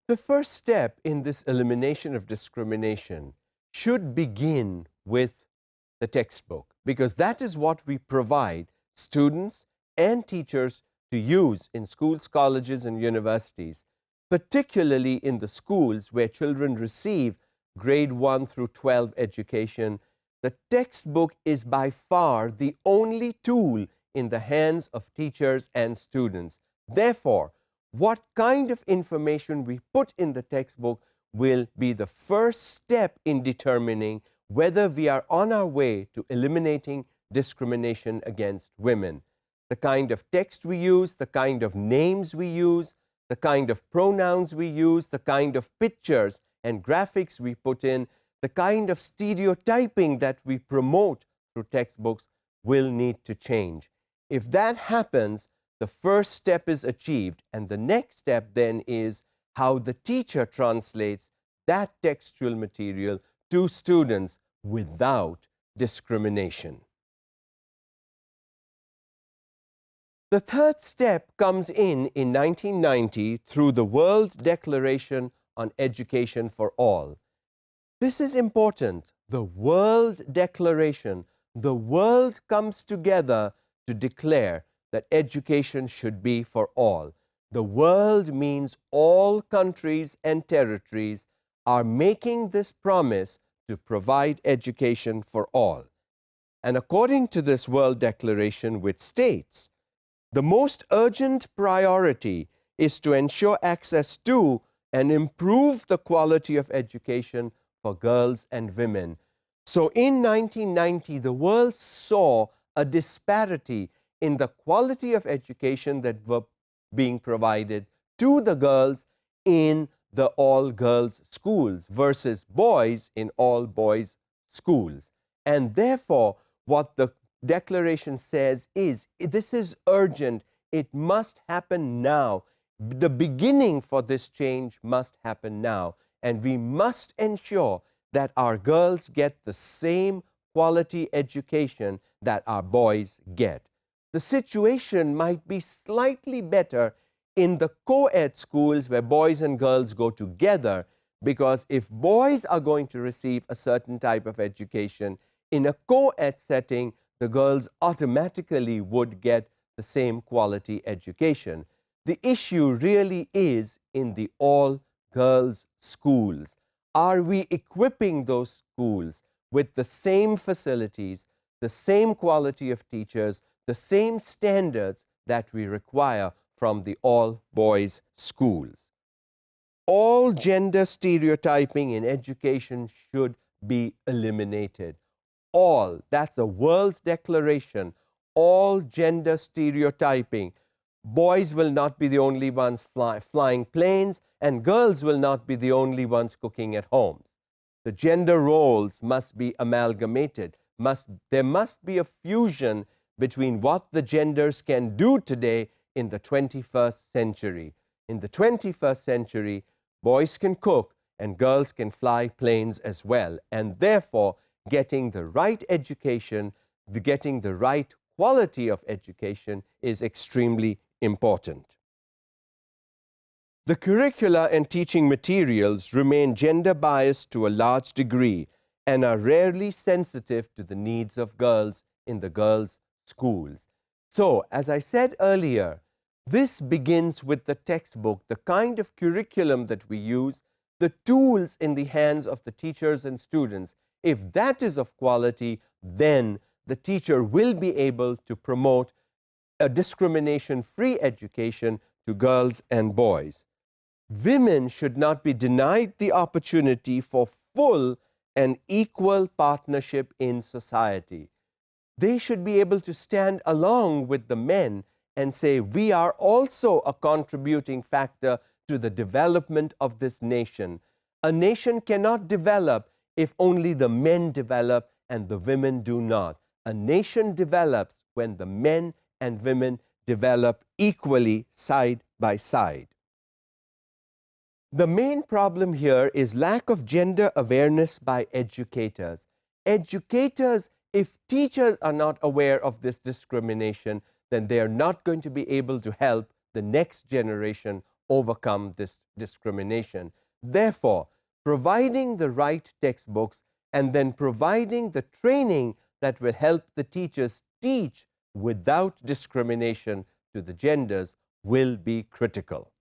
The first step in this elimination of discrimination should begin with the textbook, because that is what we provide students and teachers to use in schools, colleges, and universities, particularly in the schools where children receive grade 1 through 12 education. The textbook is by far the only tool in the hands of teachers and students. Therefore, what kind of information we put in the textbook will be the first step in determining whether we are on our way to eliminating discrimination against women. The kind of text we use, the kind of names we use, the kind of pronouns we use, the kind of pictures and graphics we put in, the kind of stereotyping that we promote through textbooks will need to change. If that happens, the first step is achieved, and the next step then is how the teacher translates that textual material to students without discrimination. The third step comes in 1990 through the World Declaration on Education for All. This is important. The World Declaration. The world comes together to declare that education should be for all. The world means all countries and territories are making this promise to provide education for all. And according to this World Declaration, which states, the most urgent priority is to ensure access to and improve the quality of education for girls and women. So in 1990, the world saw a disparity in the quality of education that were being provided to the girls in the all-girls schools versus boys in all-boys schools. And therefore, what the declaration says is, this is urgent. It must happen now. The beginning for this change must happen now. And we must ensure that our girls get the same quality education that our boys get. The situation might be slightly better in the co-ed schools where boys and girls go together, because if boys are going to receive a certain type of education in a co-ed setting, the girls automatically would get the same quality education. The issue really is in the all-girls schools. Are we equipping those schools with the same facilities, the same quality of teachers, the same standards that we require from the all-boys schools? All gender stereotyping in education should be eliminated. All, that's a world declaration, all gender stereotyping. Boys will not be the only ones flying planes, and girls will not be the only ones cooking at homes. The gender roles must be amalgamated. There must be a fusion between what the genders can do today in the 21st century. In the 21st century, boys can cook and girls can fly planes as well, and therefore getting the right education, getting the right quality of education is extremely important. The curricula and teaching materials remain gender biased to a large degree and are rarely sensitive to the needs of girls in the girls' schools. So, as I said earlier, this begins with the textbook, the kind of curriculum that we use, the tools in the hands of the teachers and students. If that is of quality, then the teacher will be able to promote a discrimination-free education to girls and boys. Women should not be denied the opportunity for full and equal partnership in society. They should be able to stand along with the men and say, we are also a contributing factor to the development of this nation. A nation cannot develop if only the men develop and the women do not. A nation develops when the men and women develop equally side by side. The main problem here is lack of gender awareness by educators. Educators, if teachers are not aware of this discrimination, then they are not going to be able to help the next generation overcome this discrimination. Therefore, providing the right textbooks and then providing the training that will help the teachers teach without discrimination to the genders will be critical.